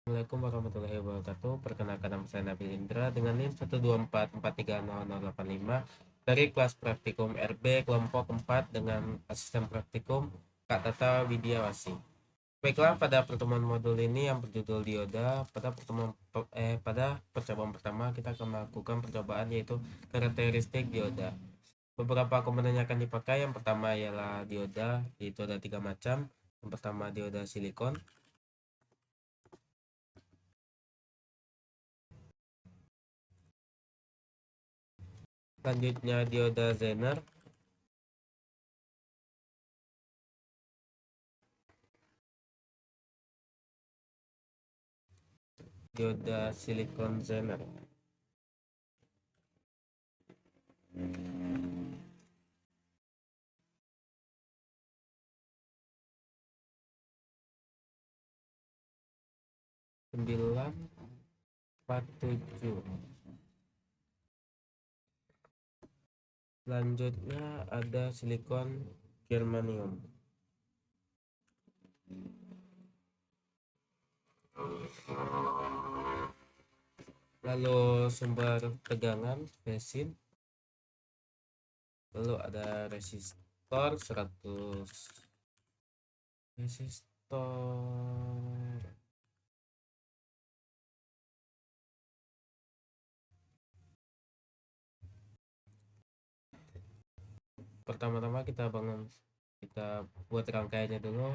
Assalamualaikum warahmatullahi wabarakatuh. Perkenalkan nama saya Nabil Indra dengan NIM 124430085 dari kelas praktikum RB kelompok 4 dengan asisten praktikum Kak Tata Widiawasi. Baiklah, pada pertemuan modul ini yang berjudul dioda, pada percobaan pertama kita akan melakukan percobaan yaitu karakteristik dioda. Beberapa komponen yang akan dipakai, yang pertama ialah dioda, yaitu ada tiga macam. Yang pertama dioda silikon, selanjutnya dioda Zener, dioda silikon Zener. Sembilan empat tujuh. Selanjutnya ada silikon germanium. Lalu sumber tegangan resin. Lalu ada resistor 100. Resistor. Pertama-tama kita buat rangkaiannya dulu.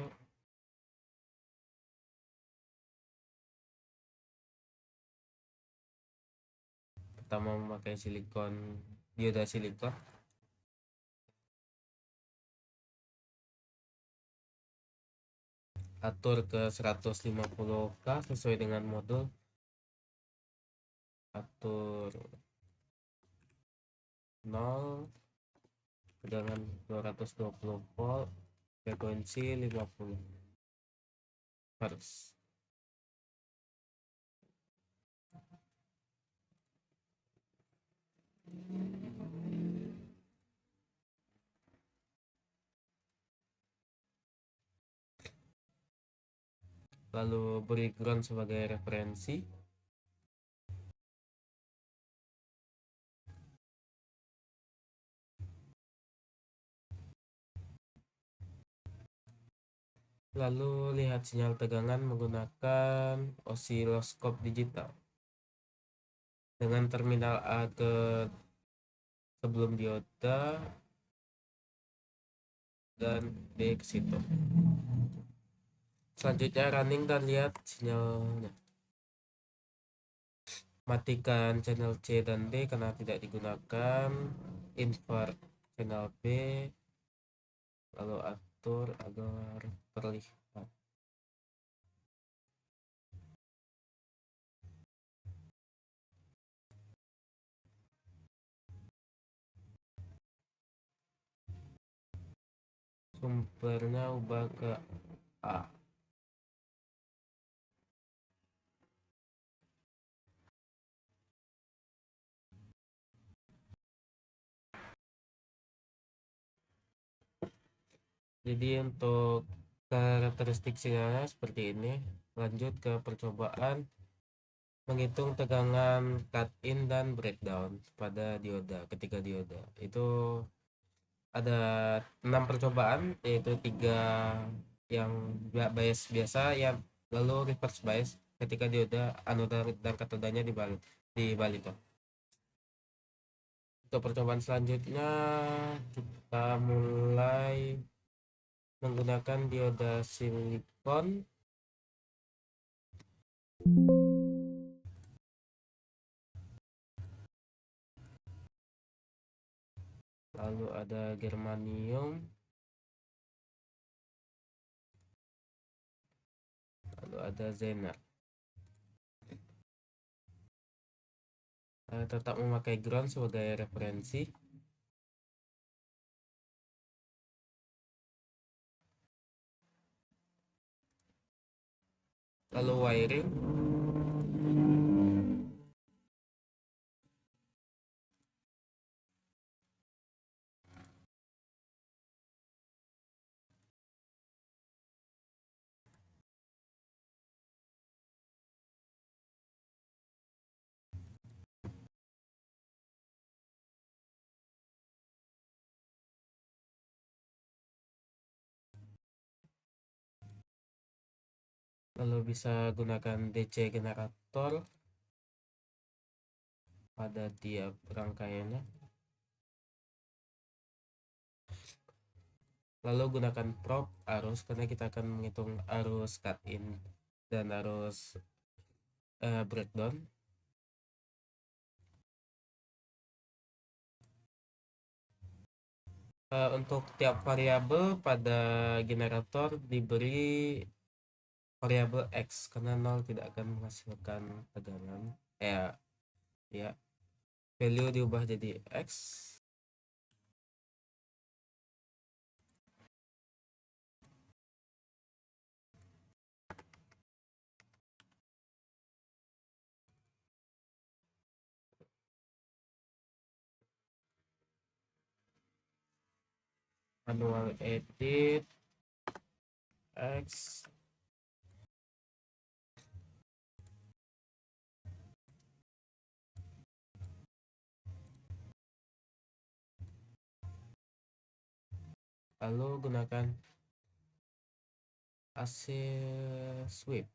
Pertama memakai dioda silikon. Atur ke 150K sesuai dengan modul. Atur 0, tegangan 220 volt, frekuensi 50 Hz. Lalu beri ground sebagai referensi. Lalu lihat sinyal tegangan menggunakan osiloskop digital dengan terminal A ke sebelum dioda dan B ke situ. Selanjutnya running dan lihat sinyalnya. Matikan channel C dan D karena tidak digunakan. Invert channel B, lalu atur agar terlihat. Sumbernya ubah ke A. Jadi untuk karakteristik sinyalnya seperti ini. Lanjut ke percobaan menghitung tegangan cut in dan breakdown pada dioda, ketiga dioda. Itu ada 6 percobaan, yaitu 3 yang bias biasa, yang lalu reverse bias ketika dioda anoda dan katodanya dibalik. Untuk percobaan selanjutnya kita mulai menggunakan dioda silikon. Lalu ada germanium. Lalu ada zener. Tetap memakai ground sebagai referensi. Lalu wiring. Lalu bisa gunakan DC generator pada tiap rangkaiannya. Lalu gunakan prop arus karena kita akan menghitung arus cut in dan arus breakdown. Untuk tiap variabel pada generator diberi variabel X karena 0 tidak akan menghasilkan tegangan. Ya, value diubah jadi X. Manual edit X. Lalu gunakan AC sweep.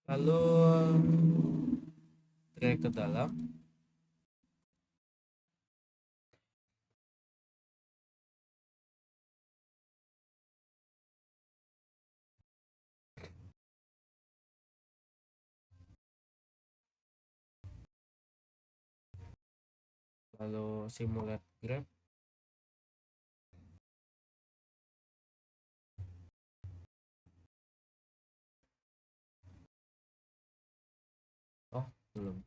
Lalu drag ke dalam. Lalu simulate grab. Oh, belum.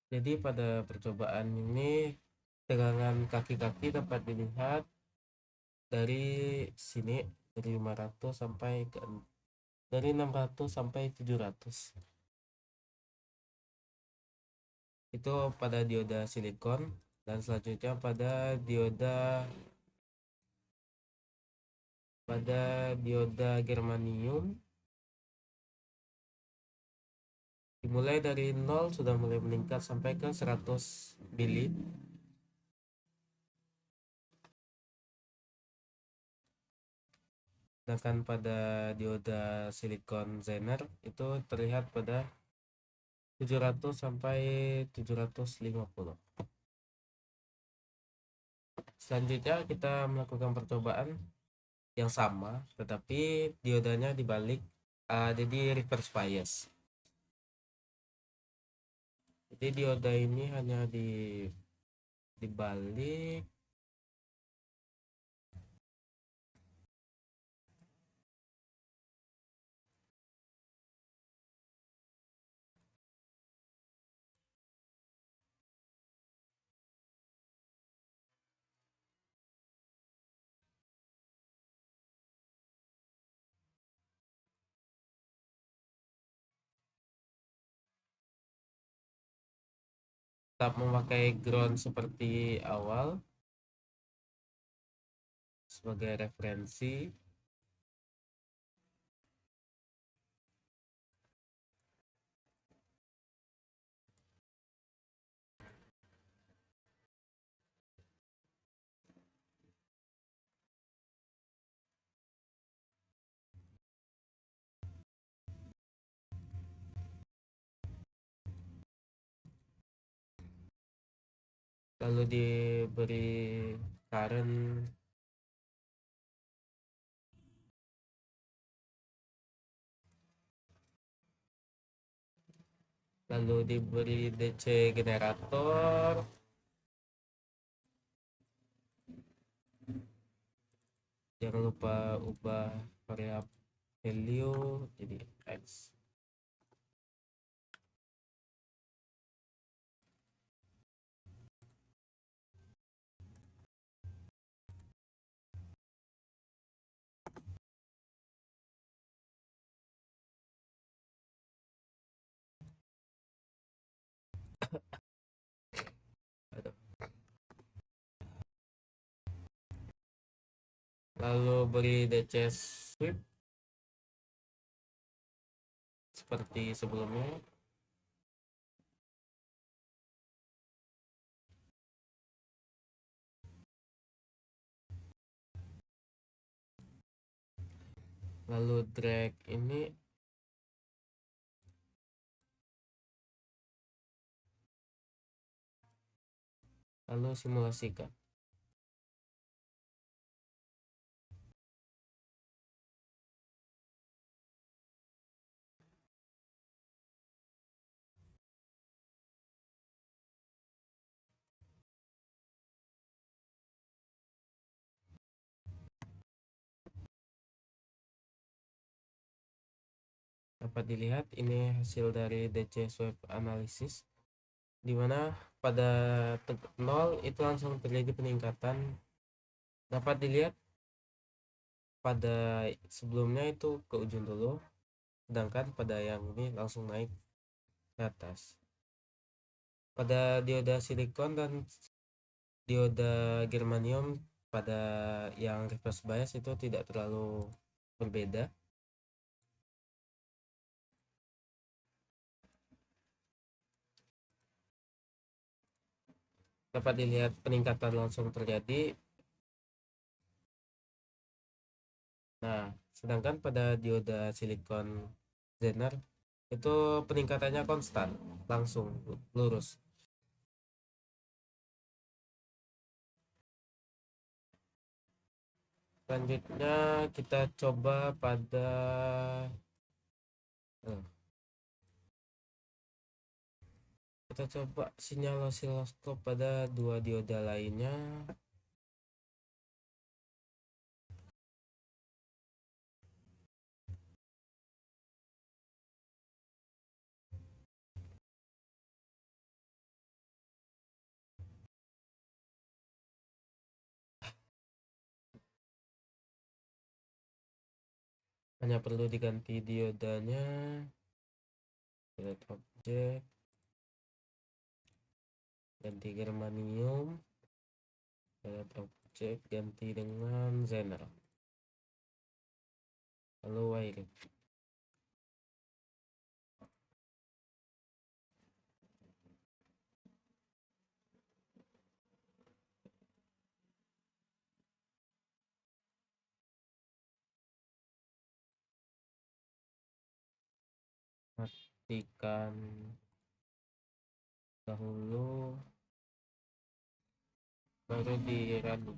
Jadi pada percobaan ini tegangan kaki-kaki dapat dilihat dari sini, dari 500 sampai ke dari 600 sampai 700. Itu pada dioda silikon, dan selanjutnya pada dioda germanium. Dimulai dari 0 sudah mulai meningkat sampai ke 100 mili. Sedangkan pada dioda silikon Zener itu terlihat pada 700 sampai 750. Selanjutnya kita melakukan percobaan yang sama, tetapi diodanya dibalik, jadi reverse bias. Jadi dioda ini hanya dibalik. Tetap memakai ground seperti awal sebagai referensi. Lalu diberi current lalu diberi DC generator, jangan lupa ubah variabel value jadi X. Lalu beri DC sweep seperti sebelumnya. Lalu drag ini, lalu simulasikan. Dapat dilihat ini hasil dari DC sweep analysis, di mana pada 0 itu langsung terjadi peningkatan. Dapat dilihat pada sebelumnya itu ke ujung dulu, sedangkan pada yang ini langsung naik ke atas. Pada dioda silikon dan dioda germanium pada yang reverse bias itu tidak terlalu berbeda. Dapat dilihat peningkatan langsung terjadi. Nah, sedangkan pada dioda silikon Zener itu peningkatannya konstan, langsung lurus. Selanjutnya kita coba pada kita coba sinyal osiloskop pada dua dioda lainnya. Hanya perlu diganti diodanya. Select object, ganti germanium, select object, ganti dengan Zener, lalu wiring. Matikan dahulu, baru di run.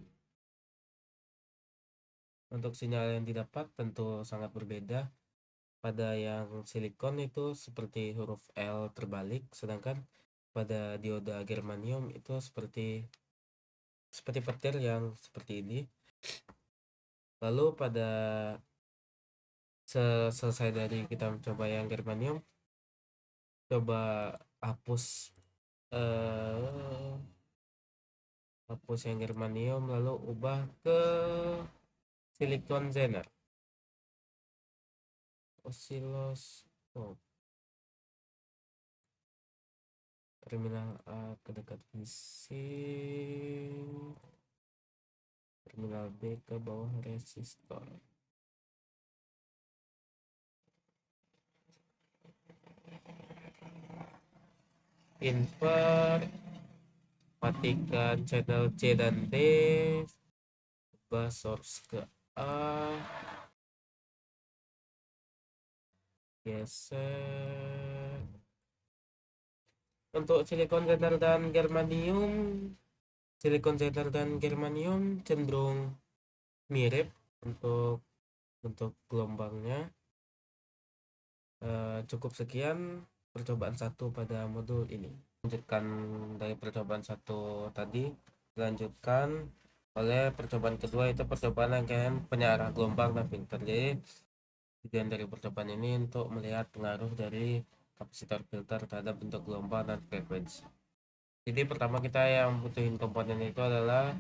Untuk sinyal yang didapat tentu sangat berbeda. Pada yang silikon itu seperti huruf L terbalik, sedangkan pada dioda germanium itu seperti petir yang seperti ini. Lalu pada selesai dari kita mencoba yang germanium, coba hapus yang germanium, lalu ubah ke silikon Zener. Osiloskop terminal A ke dekat VC, terminal B ke bawah resistor. Invert, matikan channel C dan D, ubah source ke A, geser. Untuk silikon Zener dan germanium cenderung mirip untuk bentuk gelombangnya. Cukup sekian. percobaan satu pada modul ini. Lanjutkan dari percobaan satu tadi, dilanjutkan oleh percobaan kedua, itu percobaan rangkaian penyiaran gelombang dan filter. Jadi tujuan dari percobaan ini untuk melihat pengaruh dari kapasitor filter terhadap bentuk gelombang dan frekuensi. Jadi pertama kita yang butuhin komponen itu adalah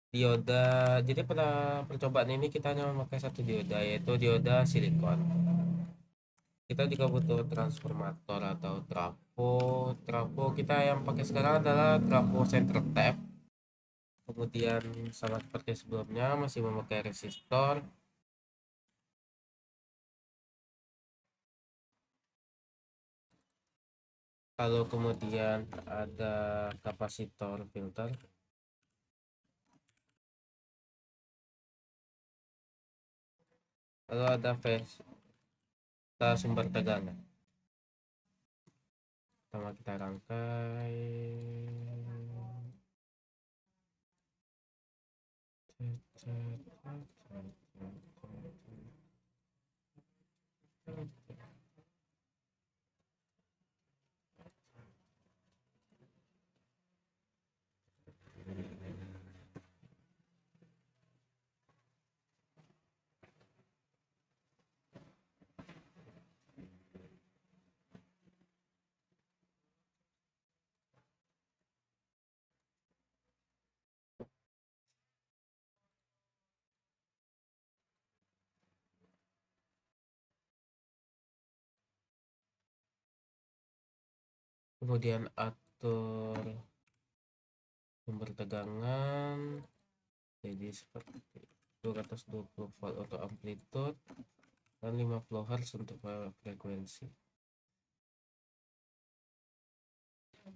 dioda. Jadi pada percobaan ini kita hanya memakai satu dioda, yaitu dioda silikon. Kita juga butuh transformator atau trafo. Trafo kita yang pakai sekarang adalah trafo center tap. Kemudian sama seperti sebelumnya masih memakai resistor. Lalu kemudian ada kapasitor filter. Lalu ada sumber tegangan. Pertama kita rangkai. Kemudian atur sumber tegangan jadi seperti 220 volt untuk amplitude dan 50 Hz untuk frekuensi.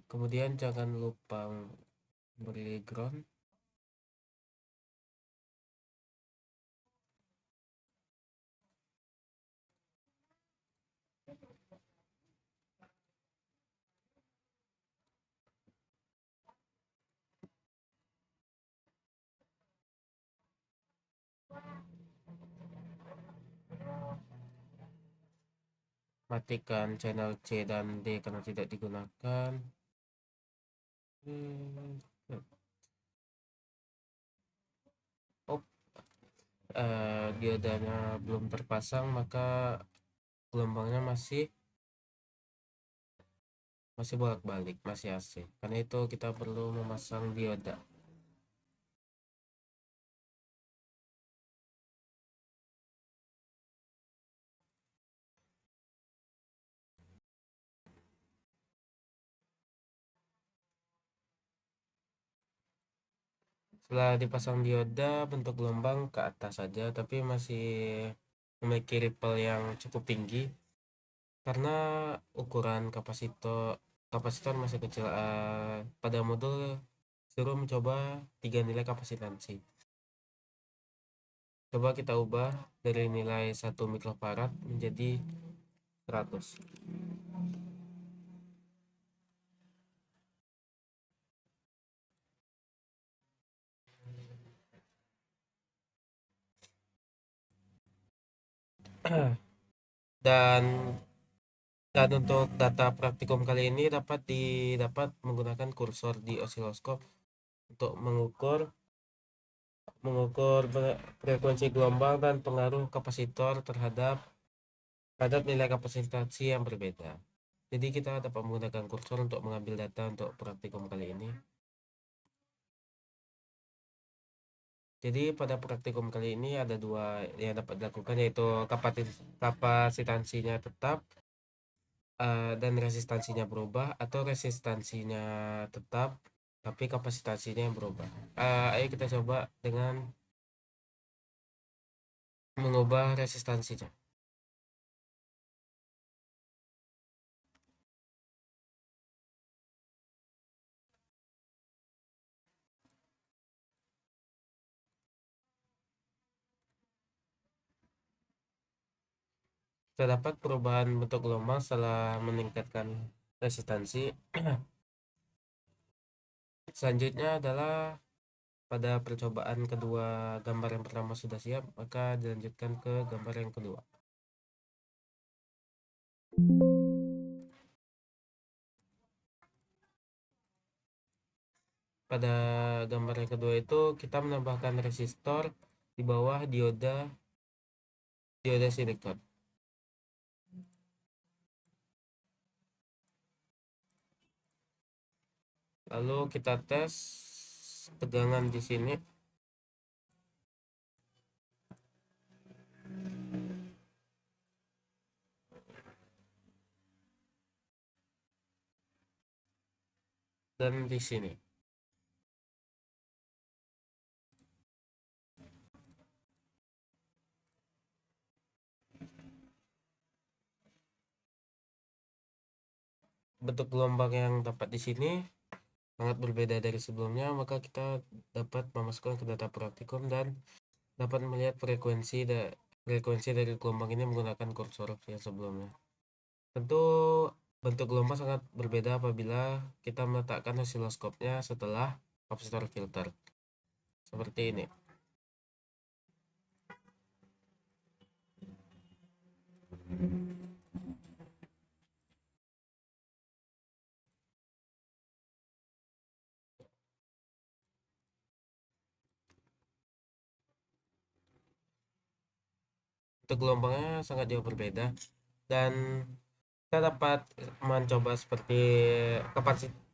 Kemudian jangan lupa beri ground. Matikan channel C dan D karena tidak digunakan. Oh, diodanya belum terpasang, maka gelombangnya masih bolak-balik, masih AC. Karena itu kita perlu memasang dioda. Setelah dipasang dioda, bentuk gelombang ke atas saja, tapi masih memiliki ripple yang cukup tinggi karena ukuran kapasitor masih kecil. Pada modul suruh mencoba 3 nilai kapasitansi. Coba kita ubah dari nilai 1 mikrofarad menjadi 100. Dan untuk data praktikum kali ini dapat didapat menggunakan kursor di osiloskop untuk mengukur frekuensi gelombang dan pengaruh kapasitor terhadap nilai kapasitansi yang berbeda. Jadi kita dapat menggunakan kursor untuk mengambil data untuk praktikum kali ini. Jadi pada praktikum kali ini ada dua yang dapat dilakukan, yaitu kapasitansinya tetap dan resistansinya berubah, atau resistansinya tetap tapi kapasitansinya yang berubah. Ayo kita coba dengan mengubah resistansinya. Terdapat perubahan bentuk gelombang setelah meningkatkan resistansi. Selanjutnya adalah pada percobaan kedua, gambar yang pertama sudah siap, maka dilanjutkan ke gambar yang kedua. pada gambar yang kedua itu kita menambahkan resistor di bawah dioda silikon. Lalu kita tes tegangan di sini. Dan di sini. Bentuk gelombang yang dapat di sini sangat berbeda dari sebelumnya, maka kita dapat memasukkan ke data praktikum dan dapat melihat frekuensi dari gelombang ini menggunakan kursor yang sebelumnya. Tentu bentuk gelombang sangat berbeda apabila kita meletakkan osiloskopnya setelah kapasitor filter. Seperti ini. Bentuk gelombangnya sangat jauh berbeda dan kita dapat mencoba seperti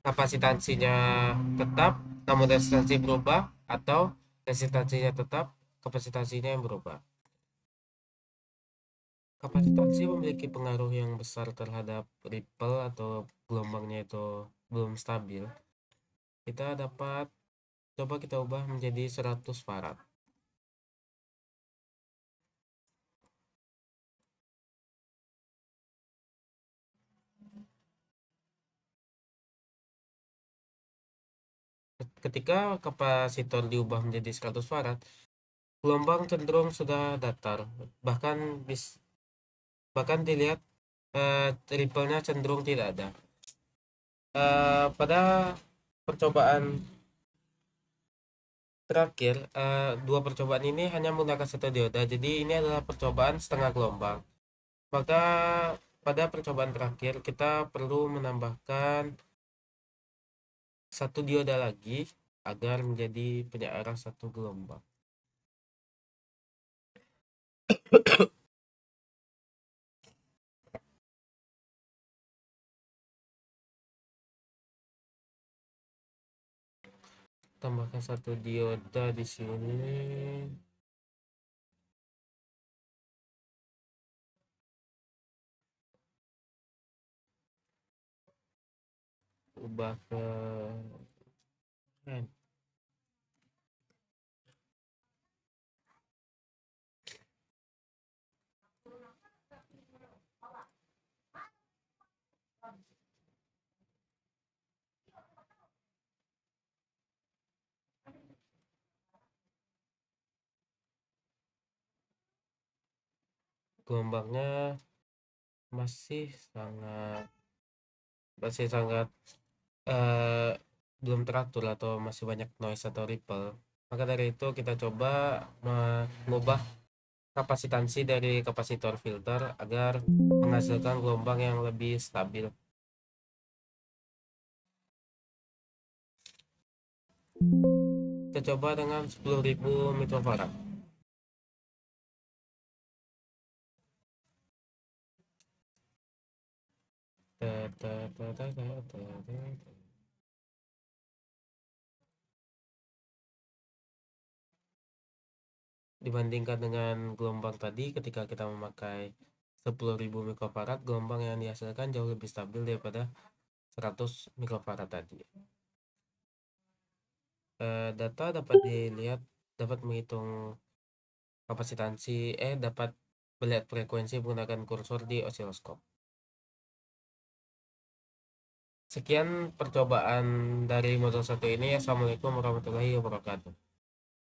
kapasitansinya tetap namun resistansi berubah atau resistansinya tetap kapasitansinya yang berubah. Kapasitansi memiliki pengaruh yang besar terhadap ripple atau gelombangnya itu belum stabil. Kita dapat coba kita ubah menjadi 100 farad. Ketika kapasitor diubah menjadi 100 farad, gelombang cenderung sudah datar, bahkan bahkan dilihat ripple-nya cenderung tidak ada. Pada percobaan terakhir, dua percobaan ini hanya menggunakan satu dioda, jadi ini adalah percobaan setengah gelombang. Maka pada percobaan terakhir kita perlu menambahkan satu dioda lagi agar menjadi penyearah satu gelombang. Tambahkan satu dioda di sini. Ubah ke gelombangnya masih sangat eh, belum teratur atau masih banyak noise atau ripple. Maka dari itu kita coba mengubah kapasitansi dari kapasitor filter agar menghasilkan gelombang yang lebih stabil. Kita coba dengan 10.000 mikrofarad. Dibandingkan dengan gelombang tadi, ketika kita memakai 10.000 mikrofarad, gelombang yang dihasilkan jauh lebih stabil daripada 100 mikrofarad tadi. Data dapat dilihat, dapat menghitung kapasitansi, dapat melihat frekuensi menggunakan kursor di osiloskop. Sekian percobaan dari modul 1 ini. Assalamualaikum warahmatullahi wabarakatuh.